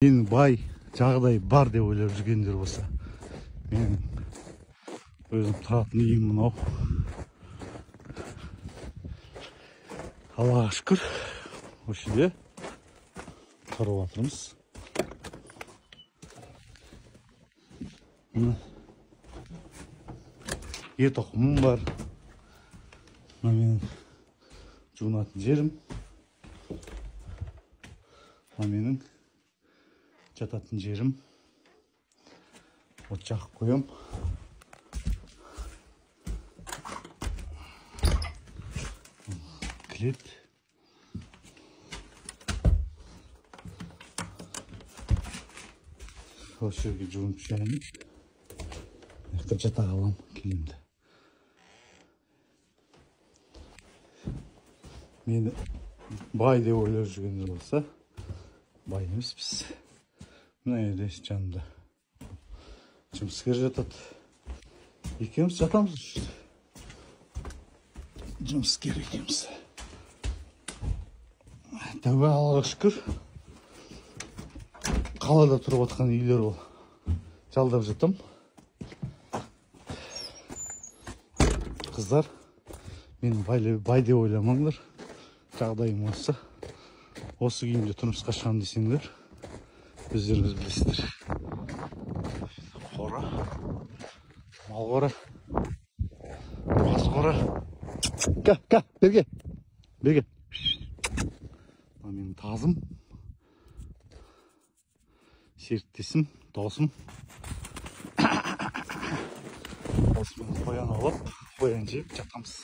Мен бай жағдай бар деп ойлап жүргендер болса, мен өзім тұратын үйім мынау. Аллаға шүкір, осы жерде тұрып отырмыз. Ет тоқымым бар. Мына менің жуынатын жерім. Мына менің жататын жерім. От жағып қоям. Кілет. Осы жерге жуынып жайын. Мына жата қалам киімді. Мені бай деп ойлап жүргендер болса, бай емеспіз. Мына жерде жанымда жұмыскер жатады. Екеуміз жатамыз жүрді. Жұмыскер екеуміз. Тәуба Аллаға шүкір. Қалада тұрып отқан үйлер ол. Жалдап жатам. Қыздар, мен бай деп ойламаңдар. Жағдайым осы. Осы күйімде тұрмысқа шығам десеңдер, өздеріңіз білесіздер. Қора, мал қора, басы қора. Берге. Менің тазым, серіктесім, досым. Осымен қоян алып, қоян жеп жатамыз.